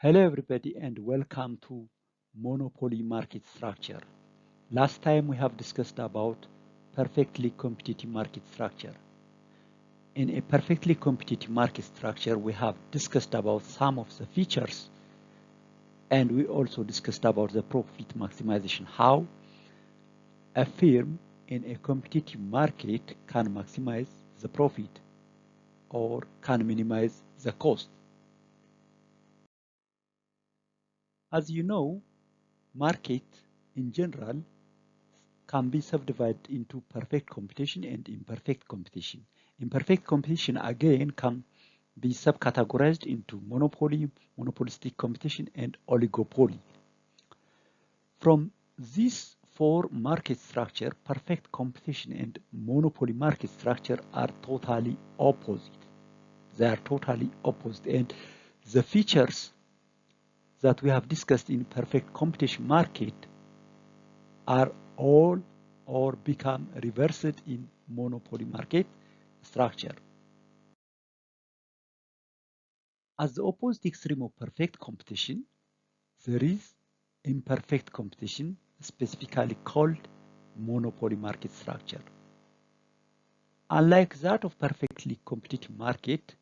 Hello everybody and welcome to monopoly market structure. Last time we have discussed about perfectly competitive market structure. In a perfectly competitive market structure, we have discussed about some of the features and we also discussed about the profit maximization, how a firm in a competitive market can maximize the profit or can minimize the cost. As you know, market in general can be subdivided into perfect competition and imperfect competition. Imperfect competition again can be subcategorized into monopoly, monopolistic competition, and oligopoly. From these four market structure, perfect competition and monopoly market structure are totally opposite. They are totally opposite, and the features that we have discussed in perfect competition market are all or become reversed in monopoly market structure. As the opposite extreme of perfect competition, there is imperfect competition, specifically called monopoly market structure. Unlike that of perfectly competitive market,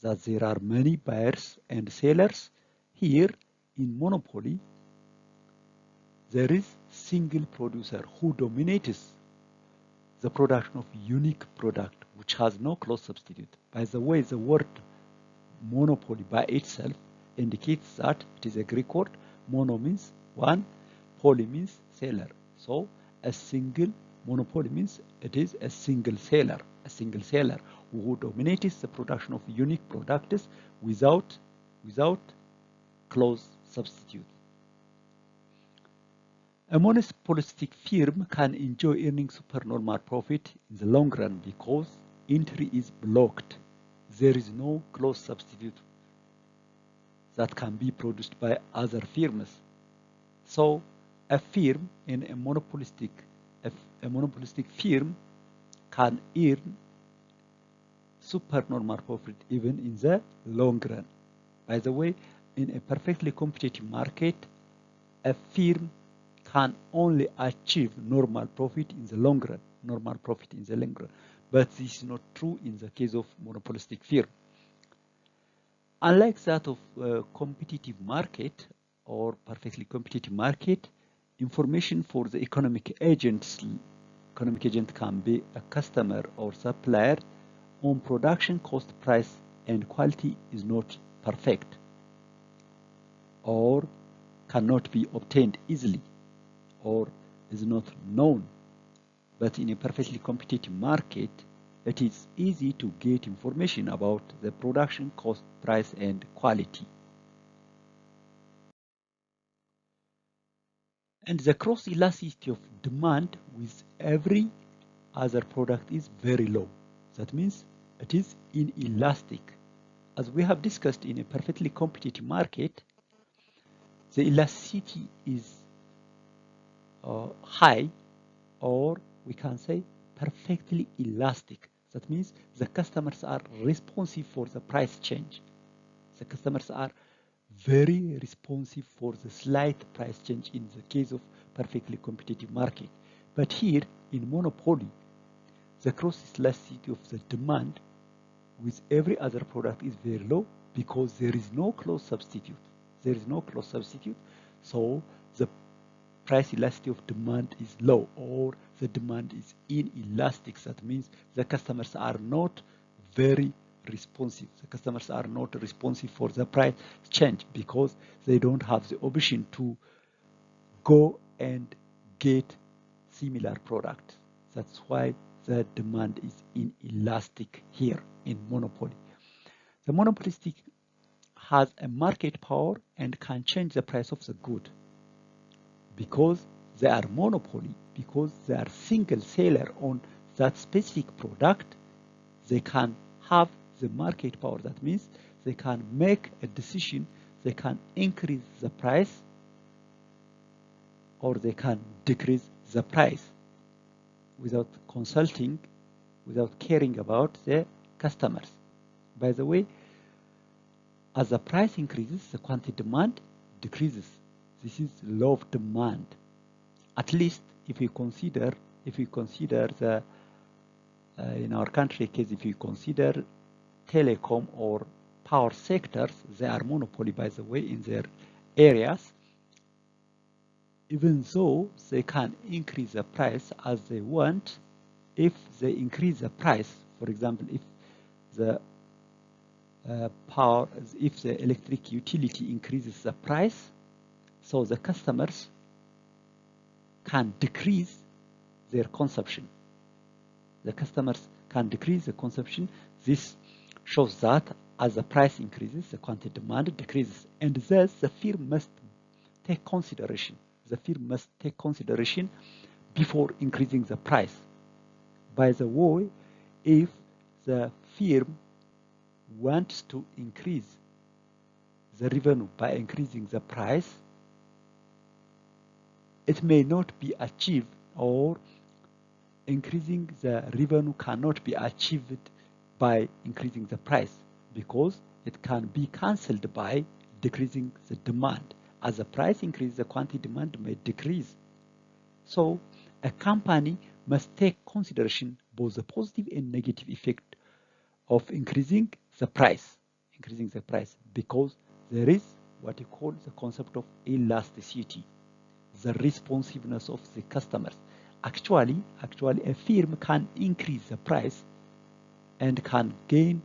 that there are many buyers and sellers, here in monopoly, there is single producer who dominates the production of unique product which has no close substitute. By the way, the word monopoly by itself indicates that it is a Greek word. Mono means one, poly means seller. So a single monopoly means it is a single seller who dominates the production of unique products without close substitute. A monopolistic firm can enjoy earning supernormal profit in the long run because entry is blocked. There is no close substitute that can be produced by other firms. So a firm in a monopolistic firm can earn supernormal profit even in the long run. By the way, in a perfectly competitive market, a firm can only achieve normal profit in the long run, but this is not true in the case of monopolistic firm. Unlike that of competitive market or perfectly competitive market, information for the economic agent can be a customer or supplier on production cost, price, and quality is not perfect or cannot be obtained easily or is not known. But in a perfectly competitive market, it is easy to get information about the production cost, price, and quality. And the cross elasticity of demand with every other product is very low. That means it is inelastic. As we have discussed in a perfectly competitive market, the elasticity is high, or we can say perfectly elastic. That means the customers are responsive for the price change. The customers are very responsive for the slight price change in the case of perfectly competitive market. But here in monopoly, the cross elasticity of the demand with every other product is very low because there is no close substitute. So the price elasticity of demand is low, or the demand is inelastic. That means the customers are not very responsive. The customers are not responsive for the price change because they don't have the option to go and get similar product. That's why the demand is inelastic here in monopoly. The monopolistic has a market power and can change the price of the good. Because they are monopoly, because they are single seller on that specific product, they can have the market power. That means they can make a decision, they can increase the price or they can decrease the price without consulting, without caring about the customers. By the way, As the price increases, the quantity demand decreases. This is law of demand. At least if we consider the in our country case, if we consider telecom or power sectors, they are monopoly, by the way, in their areas. Even though they can increase the price as they want, if they increase the price, for example, if the if the electric utility increases the price, so the customers can decrease their consumption. The customers can decrease the consumption. This shows that as the price increases, the quantity demand decreases, and thus the firm must take consideration. The firm must take consideration before increasing the price. By the way, if the firm wants to increase the revenue by increasing the price, it may not be achieved, or increasing the revenue cannot be achieved by increasing the price, because it can be cancelled by decreasing the demand. As the price increases, the quantity demand may decrease. So a company must take consideration both the positive and negative effect of increasing the price, because there is what you call the concept of elasticity, the responsiveness of the customers. Actually, a firm can increase the price and can gain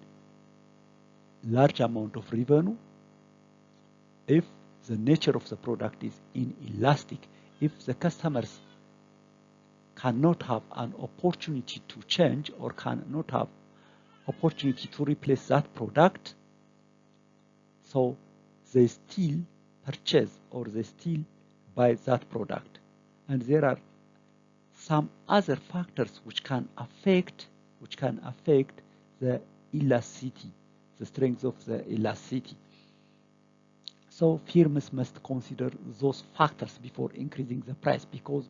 large amount of revenue if the nature of the product is inelastic. If the customers cannot have an opportunity to change or cannot have opportunity to replace that product, so they still purchase or they still buy that product. And there are some other factors which can affect the elasticity, the strength of the elasticity. So firms must consider those factors before increasing the price, because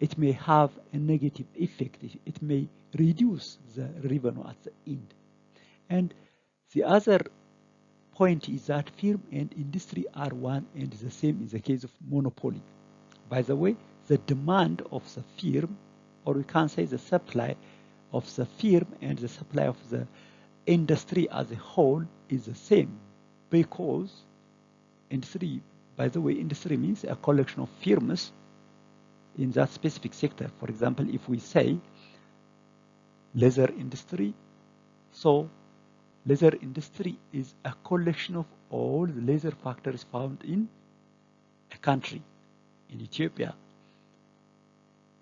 it may have a negative effect. It may reduce the revenue at the end. And the other point is that firm and industry are one and the same in the case of monopoly. By the way, the demand of the firm, or we can say the supply of the firm and the supply of the industry as a whole is the same, because industry, by the way, industry means a collection of firms in that specific sector. For example, if we say leather industry, so leather industry is a collection of all the leather factories found in a country, in Ethiopia.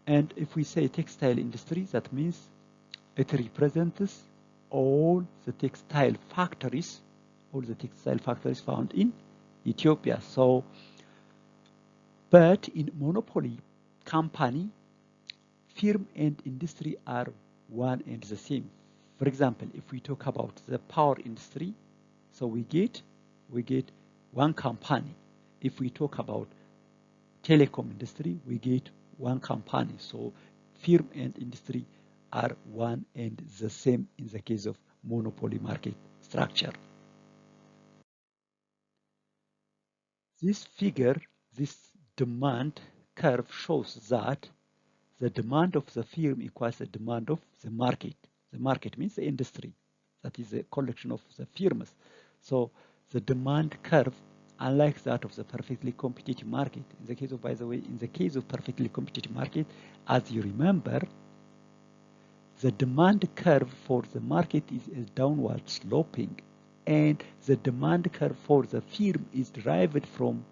And if we say textile industry, that means it represents all the textile factories found in Ethiopia. So, but in monopoly company, firm and industry are one and the same. For example, if we talk about the power industry, so we get one company. If we talk about telecom industry, we get one company. So firm and industry are one and the same in the case of monopoly market structure. This figure, this demand curve, shows that the demand of the firm equals the demand of the market. The market means the industry. That is a collection of the firms. So the demand curve, unlike that of the perfectly competitive market, in the case of, by the way, in the case of perfectly competitive market, as you remember, the demand curve for the market is downward sloping, and the demand curve for the firm is derived from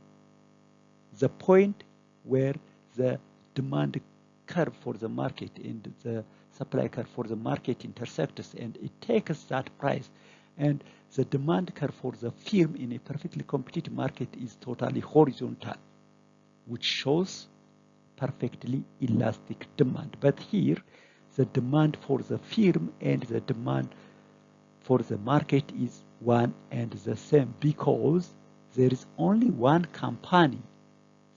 the point where the demand curve for the market and the supply curve for the market intersects, and it takes that price. And the demand curve for the firm in a perfectly competitive market is totally horizontal, which shows perfectly elastic demand. But here, the demand for the firm and the demand for the market is one and the same, because there is only one company.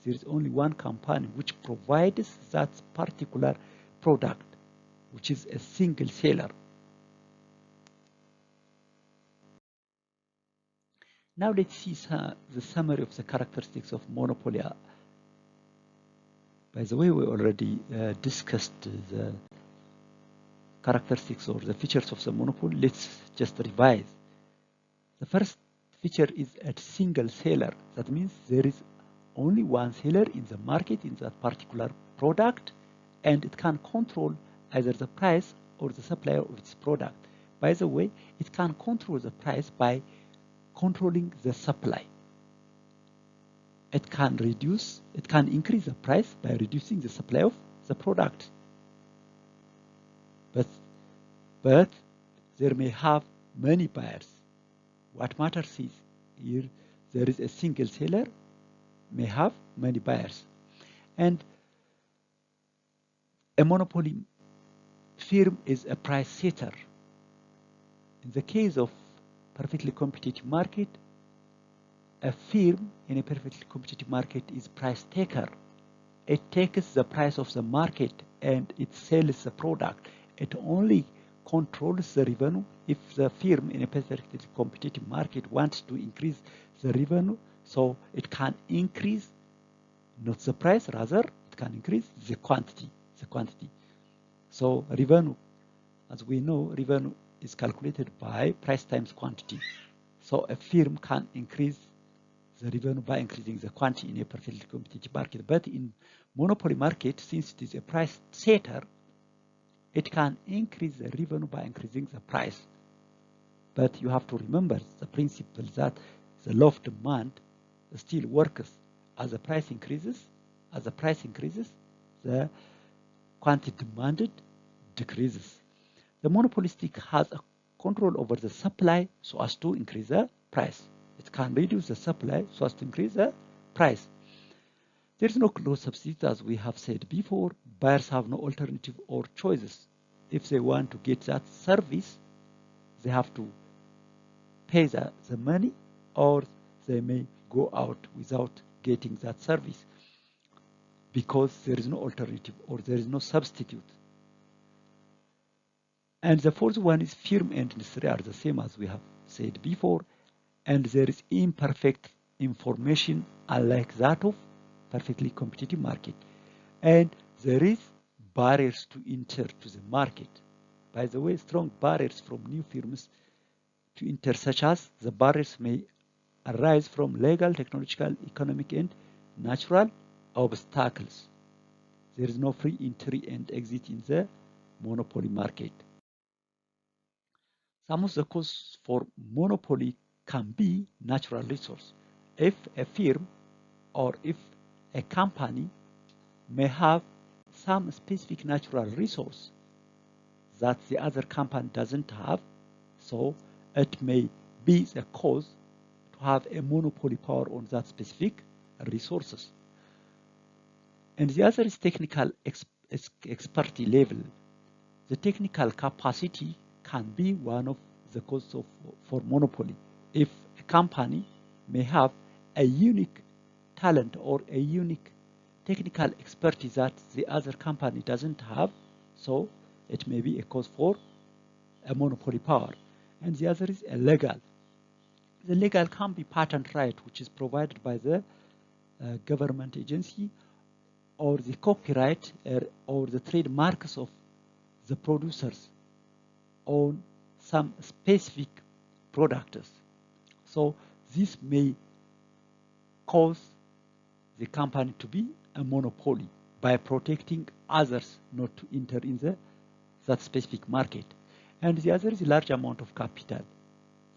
There is only one company which provides that particular product, which is a single seller. Now let's see the summary of the characteristics of monopoly. By the way, we already discussed the characteristics or the features of the monopoly. Let's just revise. The first feature is a single seller. That means there is only one seller in the market in that particular product, and it can control either the price or the supply of its product. By the way, it can control the price by controlling the supply. It can increase the price by reducing the supply of the product. But there may have many buyers. What matters is here there is a single seller may have many buyers. And a monopoly firm is a price setter. In the case of perfectly competitive market, a firm in a perfectly competitive market is price taker. It takes the price of the market and it sells the product. It only controls the revenue if the firm in a perfectly competitive market wants to increase the revenue, so it can increase not the price, rather it can increase the quantity. So revenue, as we know, revenue is calculated by price times quantity. So a firm can increase the revenue by increasing the quantity in a perfectly competitive market. But in monopoly market, since it is a price setter, it can increase the revenue by increasing the price. But you have to remember the principle that the law of demand still works. As the price increases, the quantity demanded decreases. The monopolistic has a control over the supply so as to increase the price. It can reduce the supply so as to increase the price. There is no close substitute, as we have said before. Buyers have no alternative or choices. If they want to get that service, they have to pay the money, or they may go out without getting that service because there is no alternative or there is no substitute. And the fourth one is firm and industry are the same as we have said before, and there is imperfect information unlike that of perfectly competitive market, and there is barriers to enter to the market. By the way, strong barriers from new firms to enter, such as the barriers may arise from legal, technological, economic, and natural obstacles. There is no free entry and exit in the monopoly market. Some of the causes for monopoly can be natural resource. If a firm or if a company may have some specific natural resource that the other company doesn't have, so it may be the cause to have a monopoly power on that specific resources. And the other is technical expertise level. The technical capacity can be one of the causes for monopoly. If a company may have a unique talent or a unique technical expertise that the other company doesn't have, so it may be a cause for a monopoly power. And the other is a legal. The legal can be patent right, which is provided by the government agency, or the copyright or the trademarks of the producers on some specific products. So this may cause the company to be a monopoly by protecting others not to enter in that specific market. And the other is a large amount of capital.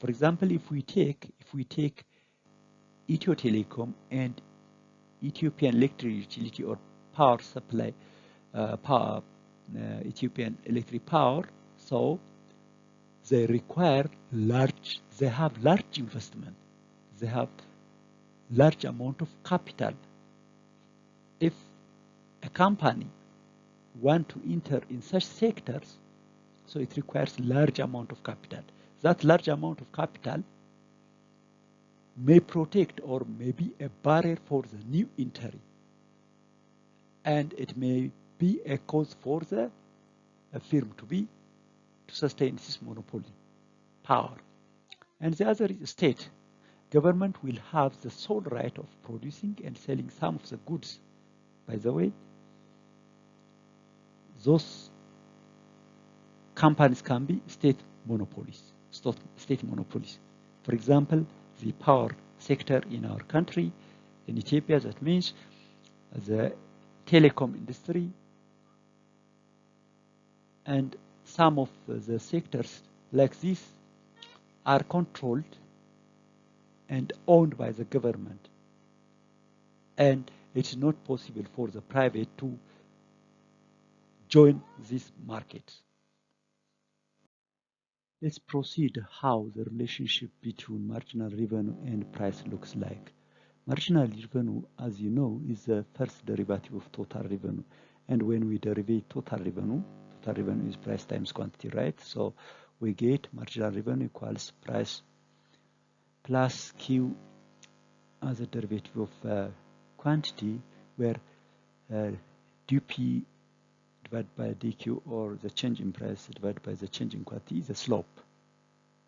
For example, if we take Ethio Telecom and Ethiopian Electric Utility or Power Supply, Ethiopian Electric Power, so they have large investment, they have large amount of capital. If a company want to enter in such sectors, so it requires large amount of capital. That large amount of capital may protect or may be a barrier for the new entry, and it may be a cause for the firm to sustain this monopoly power. And the other is state. Government will have the sole right of producing and selling some of the goods. By the way, those companies can be state monopolies. For example, the power sector in our country, in Ethiopia, that means the telecom industry and some of the sectors like this are controlled and owned by the government, and it's not possible for the private to join this market. Let's proceed how the relationship between marginal revenue and price looks like. Marginal revenue, as you know, is the first derivative of total revenue, and when we derive total revenue is price times quantity, right? So we get marginal revenue equals price plus Q as a derivative of quantity, where dp divided by dq, or the change in price divided by the change in quantity, is the slope.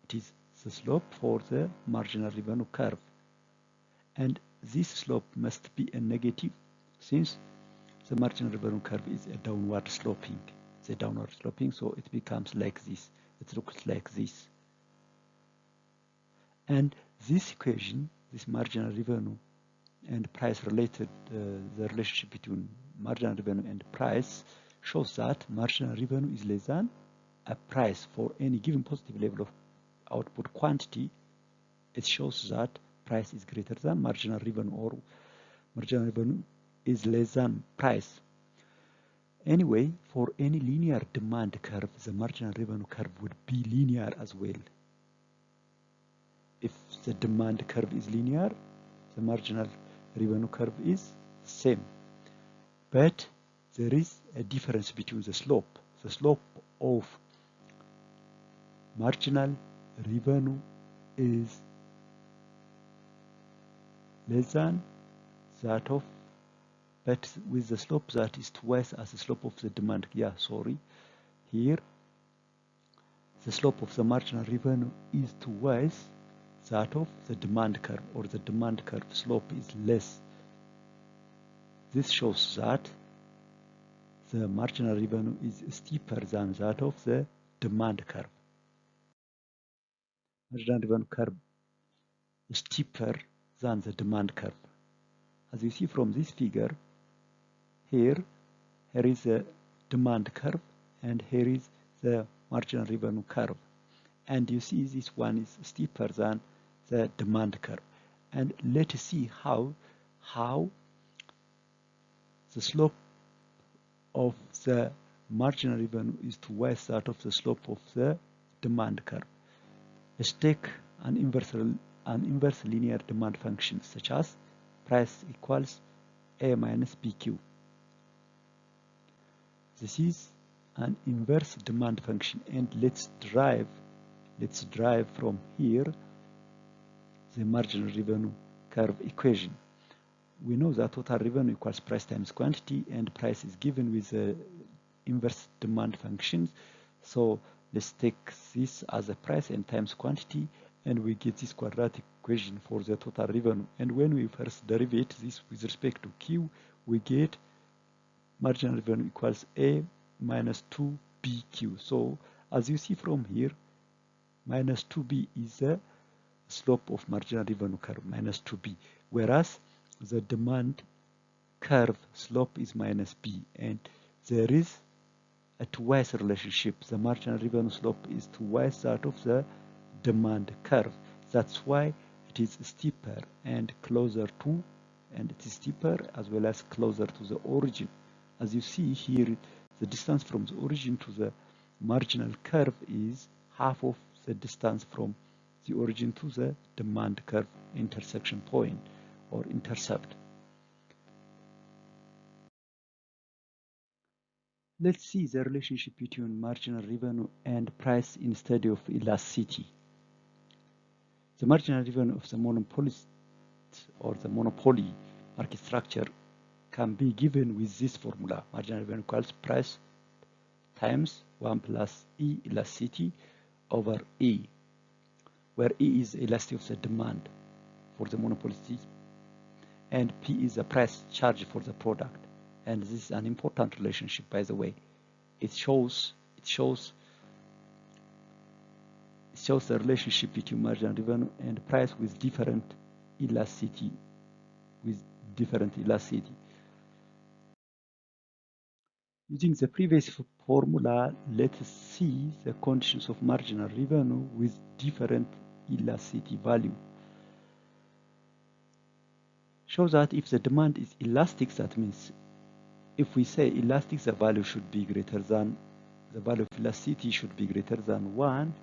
It is the slope for the marginal revenue curve, and this slope must be a negative, since the marginal revenue curve is a downward sloping. It's a downward sloping, so it becomes like this. It looks like this. And this equation, this marginal revenue and price related, the relationship between marginal revenue and price, shows that marginal revenue is less than a price for any given positive level of output quantity. It shows that price is greater than marginal revenue, or marginal revenue is less than price. Anyway, for any linear demand curve, the marginal revenue curve would be linear as well. If the demand curve is linear, the marginal revenue curve is the same. But there is a difference between the slope. The slope of marginal revenue is less than that of, but with the slope that is twice as the slope of the demand. Here the slope of the marginal revenue is twice that of the demand curve, or the demand curve slope is less. This shows that the marginal revenue is steeper than that of the demand curve. Marginal revenue curve is steeper than the demand curve. As you see from this figure, here is the demand curve and here is the marginal revenue curve, and you see this one is steeper than the demand curve. And let's see how the slope of the marginal revenue is twice that of the slope of the demand curve. Let's take an inverse linear demand function, such as price equals A minus BQ. This is an inverse demand function, and let's derive from here the marginal revenue curve equation. We know that total revenue equals price times quantity, and price is given with the inverse demand functions. So let's take this as a price and times quantity, and we get this quadratic equation for the total revenue. And when we first derive this with respect to Q, we get marginal revenue equals A minus 2BQ. So as you see from here, minus 2B is the slope of marginal revenue curve, minus 2B, whereas the demand curve slope is minus B, and there is a twice relationship. The marginal revenue slope is twice that of the demand curve. That's why it is steeper and closer to, and it is steeper as well as closer to the origin. As you see here, the distance from the origin to the marginal curve is half of the distance from the origin to the demand curve intersection point, or intercept. Let's see the relationship between marginal revenue and price instead of elasticity. The marginal revenue of the monopolist or the monopoly market structure can be given with this formula. Marginal revenue equals price times 1 plus E elasticity over E, where E is elasticity of the demand. for the monopolist, and P is the price charged for the product. And this is an important relationship, by the way. It shows the relationship between marginal revenue and price with different elasticity. Using the previous formula, let us see the conditions of marginal revenue with different elasticity value. Show that if the demand is elastic, that means if we say elastic, the value of elasticity should be greater than 1.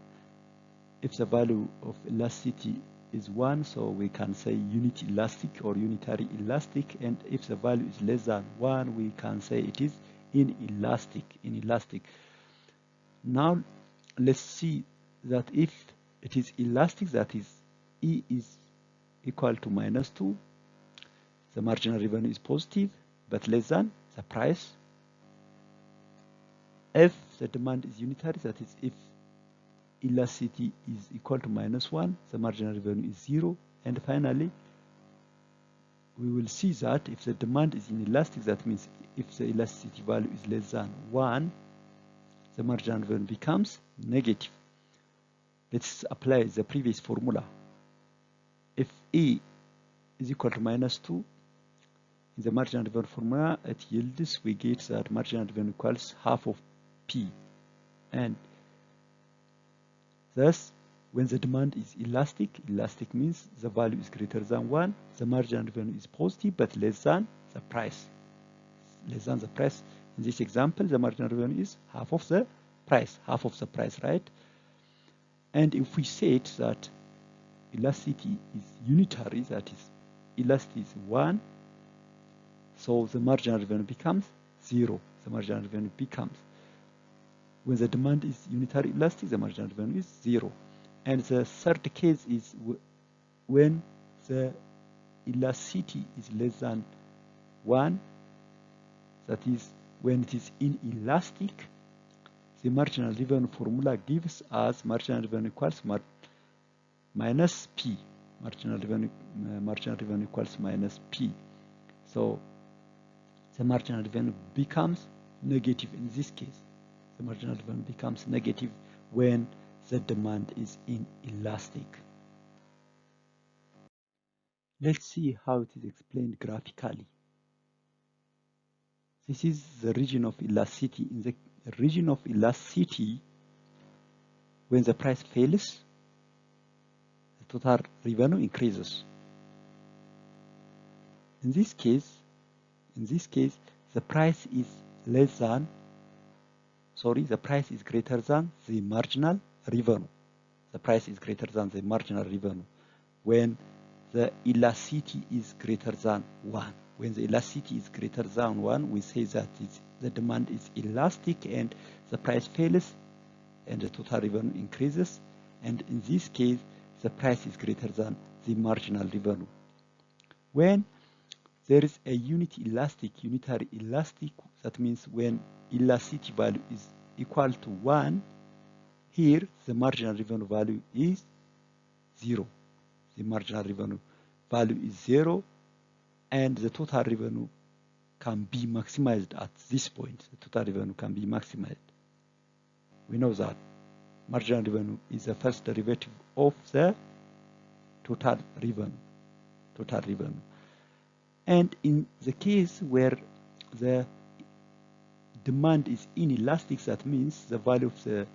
If the value of elasticity is 1, so we can say unit elastic or unitary elastic, and if the value is less than 1, we can say it is inelastic. Now let's see that if it is elastic, that is E is equal to -2, the marginal revenue is positive but less than the price. If the demand is unitary, that is if elasticity is equal to -1, the marginal revenue is 0. And finally, we will see that if the demand is inelastic, that means if the elasticity value is less than 1, the marginal revenue becomes negative. Let's apply the previous formula. If E is equal to -2, in the marginal revenue formula, it yields, we get that marginal revenue equals half of P. And thus, when the demand is elastic means the value is greater than 1, the marginal revenue is positive but less than the price. In this example, the marginal revenue is half of the price, right? And if we said that elasticity is unitary, that is elasticity is 1, so the marginal revenue becomes 0. When the demand is unitary elastic, the marginal revenue is 0. And the third case is when the elasticity is less than 1, that is when it is inelastic, the marginal revenue formula gives us marginal revenue equals minus P. Marginal revenue equals minus P. So the marginal revenue becomes negative in this case. The marginal revenue becomes negative when the demand is inelastic. Let's see how it is explained graphically. This is the region of elasticity. In the region of elasticity, when the price fails, the total revenue increases. In this case, the price is greater than the marginal revenue. When the elasticity is greater than 1. When the elasticity is greater than 1, we say that the demand is elastic and the price fails and the total revenue increases. And in this case, the price is greater than the marginal revenue. When there is a unitary elastic, that means when elasticity value is equal to 1, here the marginal revenue value is 0. The marginal revenue value is 0, and the total revenue can be maximized at this point. The total revenue can be maximized. We know that marginal revenue is the first derivative of the total revenue. And in the case where the demand is inelastic, that means the value of the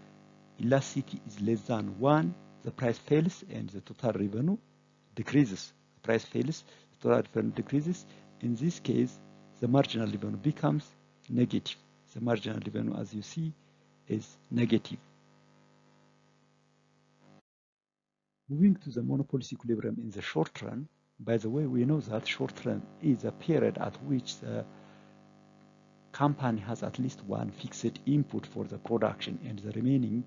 elasticity is less than 1, the price fails and the total revenue decreases. The price fails, the total revenue decreases. In this case, the marginal revenue becomes negative. The marginal revenue, as you see, is negative. Moving to the monopolistic equilibrium in the short run, by the way, we know that short run is a period at which the company has at least one fixed input for the production and the remaining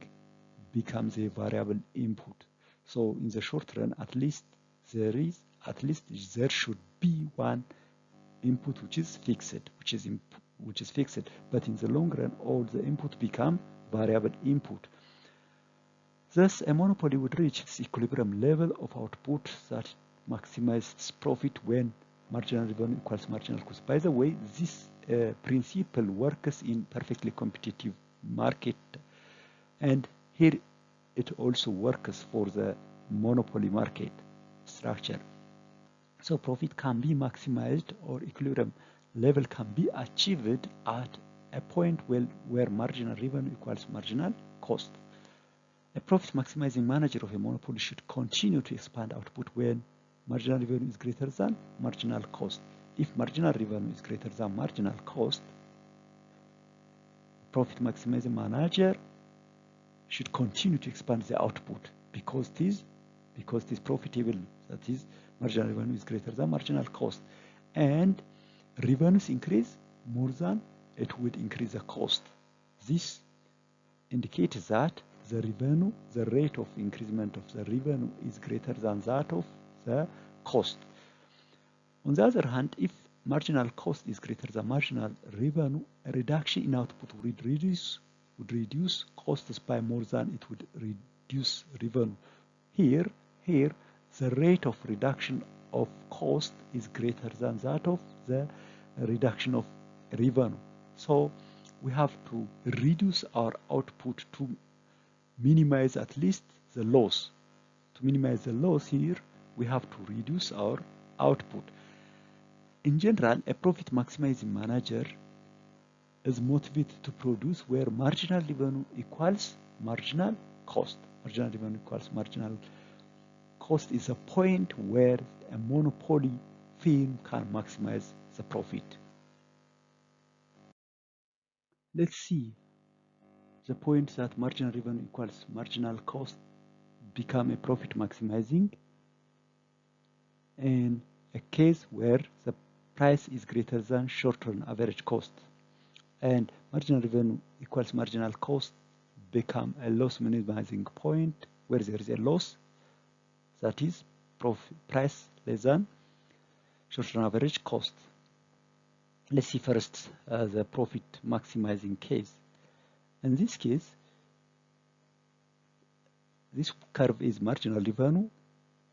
becomes a variable input. So in the short run, at least there should be one input which is fixed, but in the long run, all the input become variable input. Thus, a monopoly would reach its equilibrium level of output that maximizes profit when marginal revenue equals marginal cost. By the way, this principle works in perfectly competitive market, and here it also works for the monopoly market structure. So profit can be maximized, or equilibrium level can be achieved at a point where marginal revenue equals marginal cost. A profit maximizing manager of a monopoly should continue to expand output when marginal revenue is greater than marginal cost. If marginal revenue is greater than marginal cost, profit maximizing manager should continue to expand the output because it is profitable. That is, marginal revenue is greater than marginal cost, and revenues increase more than it would increase the cost. This indicates that the rate of increment of the revenue is greater than that of the cost. On the other hand, if marginal cost is greater than marginal revenue, a reduction in output would reduce costs by more than it would reduce revenue. Here, the rate of reduction of cost is greater than that of the reduction of revenue. So we have to reduce our output to minimize at least the loss. To minimize the loss here, we have to reduce our output. In general, a profit maximizing manager is motivated to produce where marginal revenue equals marginal cost. Marginal revenue equals marginal cost is a point where a monopoly firm can maximize the profit. Let's see the point that marginal revenue equals marginal cost become a profit maximizing in a case where the price is greater than short-term average cost, and marginal revenue equals marginal cost become a loss minimizing point where there is a loss, that is price less than short-term average cost. Let's see first the profit maximizing case. In this case, this curve is marginal revenue,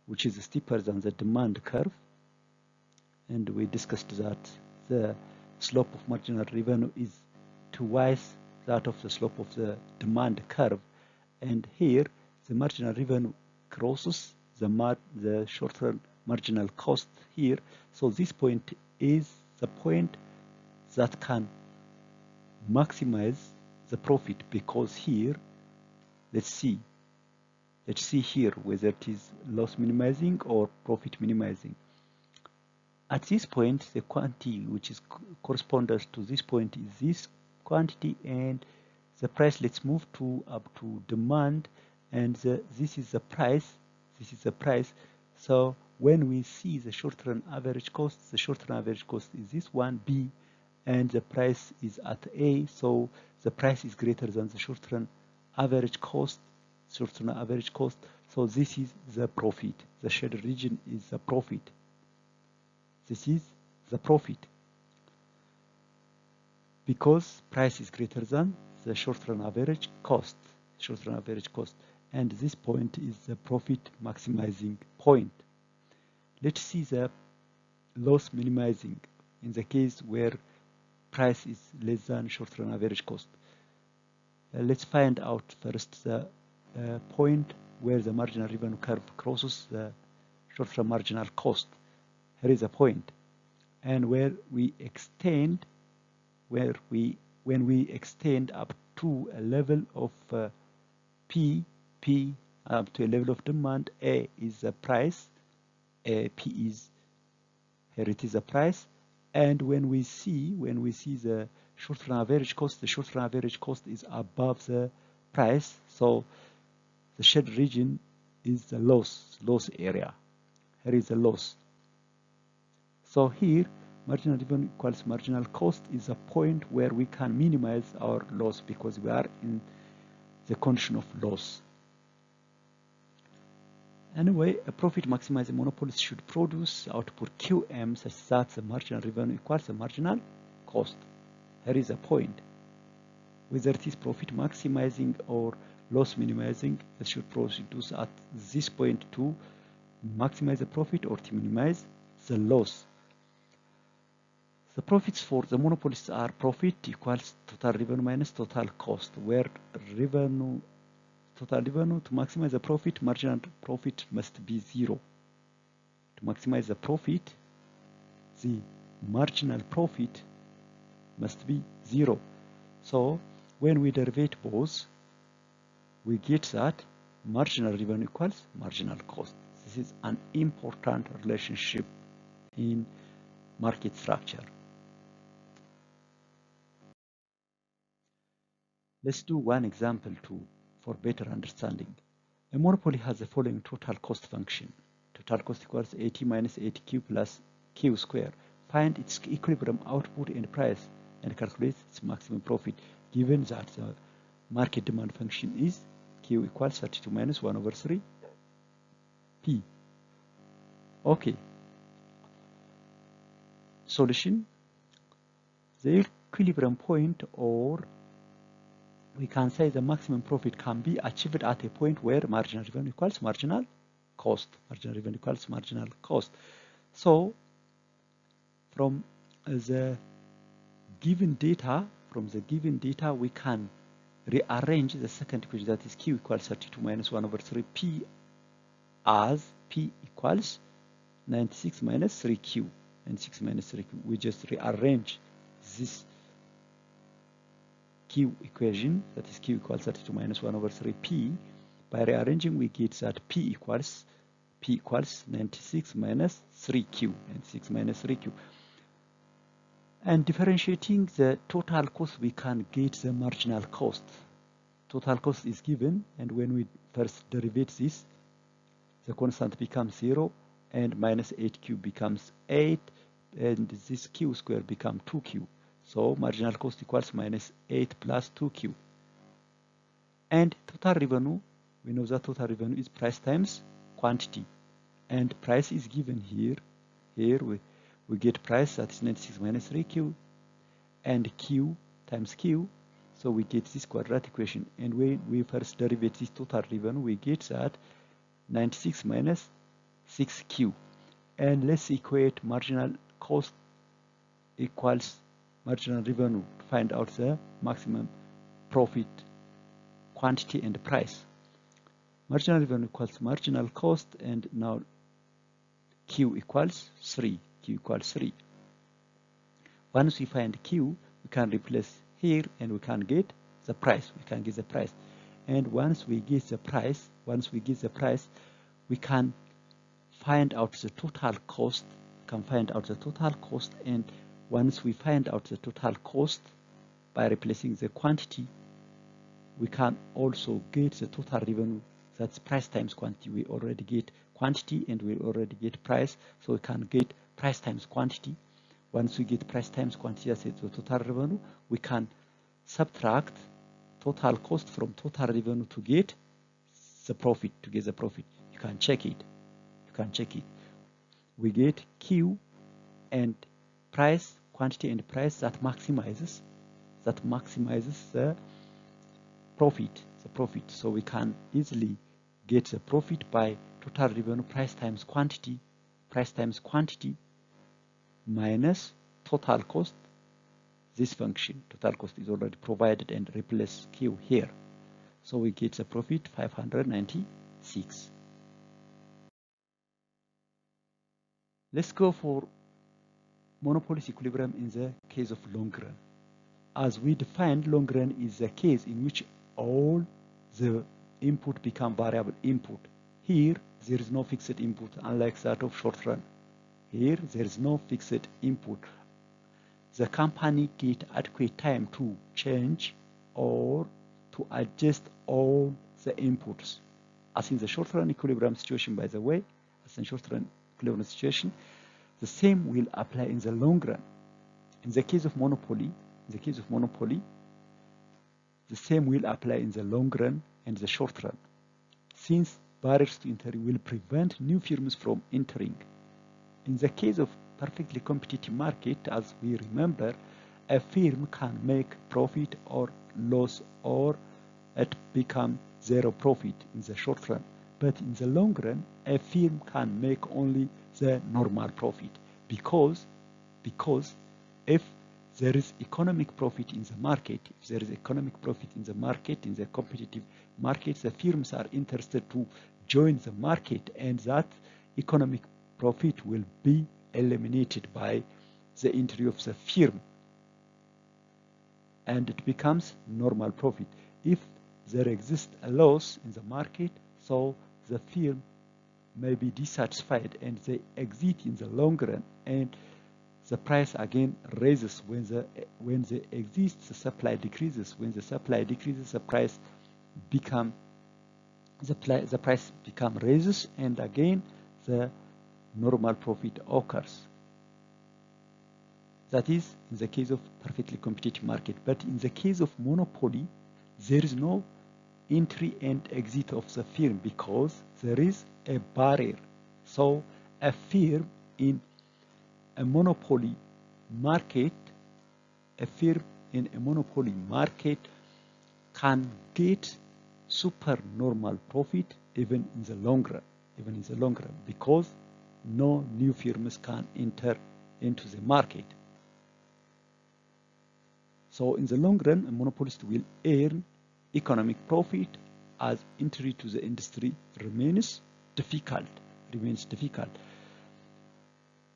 which is steeper than the demand curve, and we discussed that the slope of marginal revenue is twice that of the slope of the demand curve, and here the marginal revenue crosses the short-term marginal cost here. So this point is the point that can maximize the profit, because here, let's see here whether it is loss minimizing or profit minimizing. At this point, the quantity which is corresponds to this point is this quantity, and the price, let's move up to demand, and this is the price. So when we see the short-term average cost, the short-term average cost is this one, B, and the price is at A, so the price is greater than the short-term average cost. So this is the profit. The shaded region is the profit. This is the profit because price is greater than the short-term average cost. And this point is the profit maximizing point. Let's see the loss minimizing in the case where price is less than short-term average cost. Let's find out first the point where the marginal revenue curve crosses the short-term marginal cost. Here is a point, and when we extend up to a level of P up to a level of demand, A is the price, P is, here it is the price, and when we see the short-term average cost, the short-term average cost is above the price, so the shaded region is the loss area. Here is the loss. So here, marginal revenue equals marginal cost is a point where we can minimize our loss because we are in the condition of loss. Anyway, a profit maximizing monopolist should produce output QM such that the marginal revenue equals the marginal cost. Here is a point. Whether it is profit maximizing or loss minimizing, it should produce at this point to maximize the profit or to minimize the loss. The profits for the monopolists are profit equals total revenue minus total cost, where total revenue, to maximize the profit, marginal profit must be 0. To maximize the profit, the marginal profit must be 0. So when we derivate both, we get that marginal revenue equals marginal cost. This is an important relationship in market structure. Let's do one example for better understanding. A monopoly has the following total cost function. Total cost equals AT minus ATQ plus Q square. Find its equilibrium output and price and calculate its maximum profit, given that the market demand function is Q equals 32 minus 1 over 3 P. Okay. Solution. The equilibrium point, or we can say the maximum profit, can be achieved at a point where marginal revenue equals marginal cost. Marginal revenue equals marginal cost. So from the given data, we can rearrange the second equation, that is Q equals 32 minus 1 over 3 P, as P equals 96 minus 3Q. 96 minus 3Q. We just rearrange this Q equation, that is Q equals 32 minus 1 over 3 P. By rearranging, we get that P equals 96 minus 3Q. 96 minus 3Q. And differentiating the total cost, we can get the marginal cost. Total cost is given, and when we first derive this, the constant becomes 0, and minus 8Q becomes 8, and this Q square becomes 2Q. So marginal cost equals minus 8 plus 2Q. And total revenue, we know that total revenue is price times quantity. And price is given here. Here we get price, that is 96 minus 3Q, and Q times Q. So we get this quadratic equation. And when we first derive this total revenue, we get that 96 minus 6Q. And let's equate marginal cost equals marginal revenue to find out the maximum profit, quantity, and price. Marginal revenue equals marginal cost, and now Q equals 3. Q equals 3. Once we find Q, we can replace here and we can get the price. And once we get the price, we can find out the total cost. And once we find out the total cost by replacing the quantity, we can also get the total revenue. That's price times quantity. We already get quantity and we already get price, so we can get price times quantity. Once we get price times quantity, that's the total revenue, we can subtract total cost from total revenue to get the profit. You can check it. We get Q and price, quantity and price, that maximizes the profit. So we can easily get the profit by total revenue price times quantity minus total cost. This function, total cost, is already provided, and replace Q here. So we get the profit 596. Let's go for monopolistic equilibrium in the case of long run. As we defined, long run is the case in which all the input become variable input. Here there is no fixed input, unlike that of short run. Here there is no fixed input. The company get adequate time to change or to adjust all the inputs. As in the short run equilibrium situation, by the way, the same will apply in the long run. In the case of monopoly, the same will apply in the long run and the short run, since barriers to entry will prevent new firms from entering. In the case of perfectly competitive market, as we remember, a firm can make profit or loss, or it become zero profit in the short run. but in the long run, a firm can make only the normal profit because if there is economic profit in the market, if there is economic profit in the market, in the competitive market, the firms are interested to join the market, and that economic profit will be eliminated by the entry of the firm, and it becomes normal profit. If there exists a loss in the market, so the firm may be dissatisfied and they exit in the long run, and the price again raises. When they exist, the supply decreases. When the supply decreases, the price become raises, and again the normal profit occurs. That is in the case of perfectly competitive market. But in the case of monopoly, there is no entry and exit of the firm because there is a barrier. So a firm in a monopoly market, can get supernormal profit even in the long run, because no new firms can enter into the market. So in the long run, a monopolist will earn economic profit as entry to the industry remains difficult.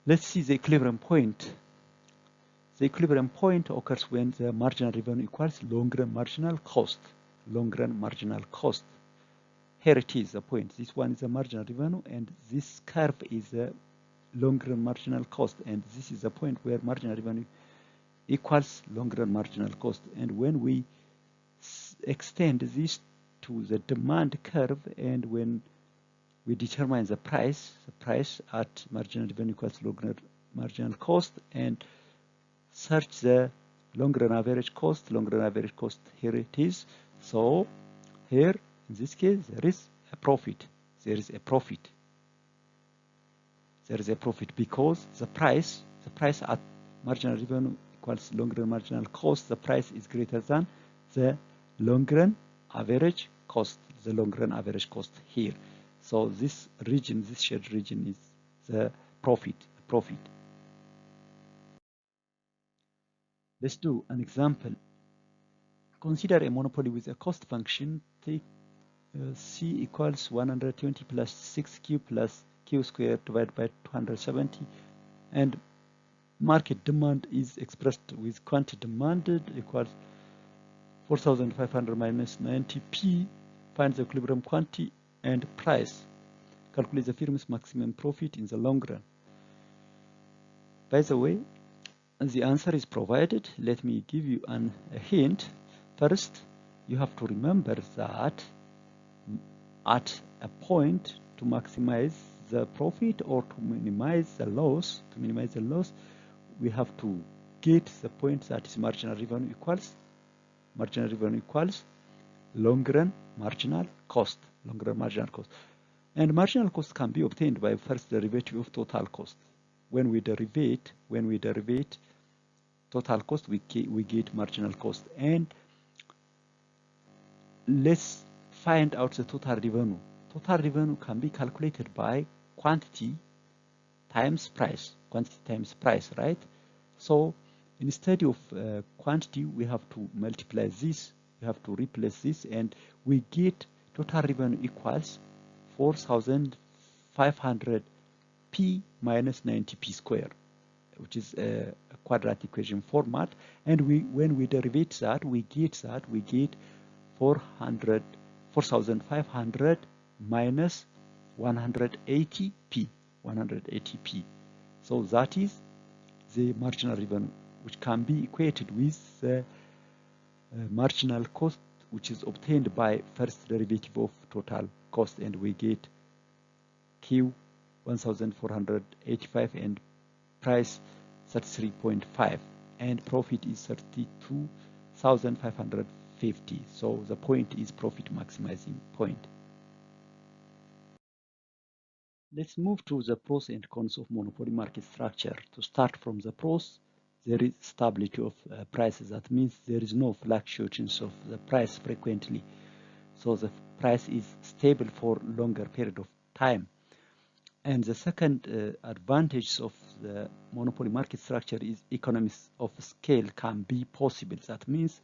Let's see the equilibrium point. The equilibrium point occurs when the marginal revenue equals long-run marginal cost. Here it is, the point. This one is the marginal revenue, and this curve is the long-run marginal cost. And this is the point where marginal revenue equals long-run marginal cost. And when we extend this to the demand curve, and when we determine the price at marginal revenue equals long-run marginal cost, and search the long-run average cost. Here it is. So here in this case there is a profit. Because the price at marginal revenue equals long-run marginal cost. The price is greater than the long-run average cost. Here. So this shared region is the profit. Let's do an example. Consider a monopoly with a cost function. Take C equals 120 plus 6Q plus Q squared divided by 270, and market demand is expressed with quantity demanded equals 4,500 minus 90P. Find the equilibrium quantity and price. Calculate the firm's maximum profit in the long run. By the way, the answer is provided. Let me give you a hint. First, you have to remember that at a point, to maximize the profit or to minimize the loss, we have to get the point that is marginal revenue equals long-run marginal cost. And marginal cost can be obtained by first derivative of total cost. When we derivate total cost, we get marginal cost. And let's find out the total revenue. Total revenue can be calculated by quantity times price, right? So instead of quantity, we have to multiply this, we have to replace this, and we get total revenue equals 4,500 P minus 90P squared, which is a quadratic equation format. And when we derivate that, we get 4,500 minus 180P. So that is the marginal revenue, which can be equated with the marginal cost, which is obtained by first derivative of total cost, and we get Q 1,485 and price 33.5, and profit is 32,550. So the point is profit maximizing point. Let's move to the pros and cons of monopoly market structure. To start from the pros, there is stability of prices. That means there is no fluctuations of the price frequently. so the price is stable for longer period of time. And the second advantage of the monopoly market structure is economies of scale can be possible. That means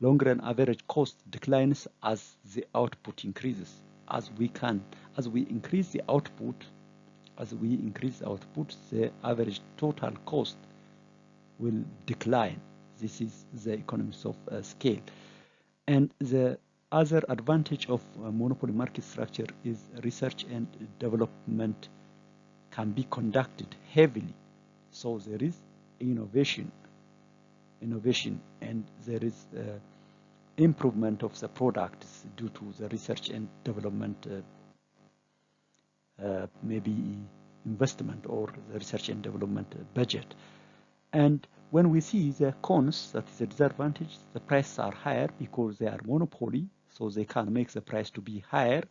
longer and average cost declines as the output increases. As we increase the output, the average total cost will decline. This is the economies of scale. And the other advantage of monopoly market structure is research and development can be conducted heavily. So there is innovation, and there is improvement of the products due to the research and development, maybe investment or the research and development budget. And when we see the cons, that is a disadvantage, the prices are higher because they are monopoly, so they can make the price to be higher.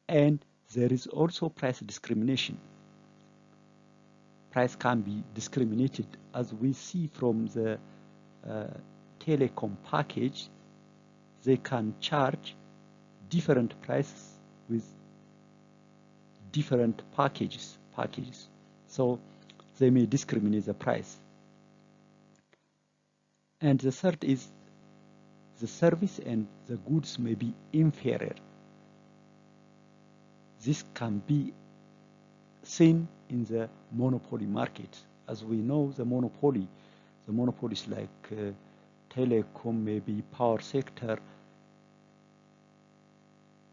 And there is also price discrimination. Price can be discriminated, as we see from the telecom package. They can charge different prices with different packages. So they may discriminate the price. And the third is the service and the goods may be inferior. This can be seen in the monopoly market. As we know, the monopolies like telecom, maybe power sector,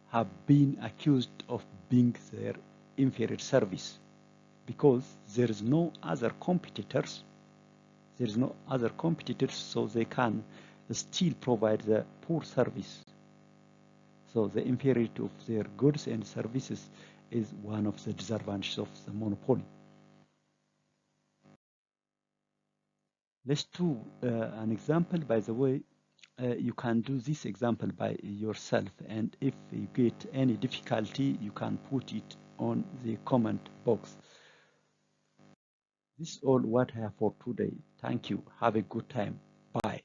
have been accused of being their inferior service because there is no other competitors. So they can still provide the poor service. So the inferiority of their goods and services is one of the disadvantages of the monopoly. Let's do an example. By the way, you can do this example by yourself, and if you get any difficulty, you can put it on the comment box. This is all what I have for today. Thank you. Have a good time. Bye.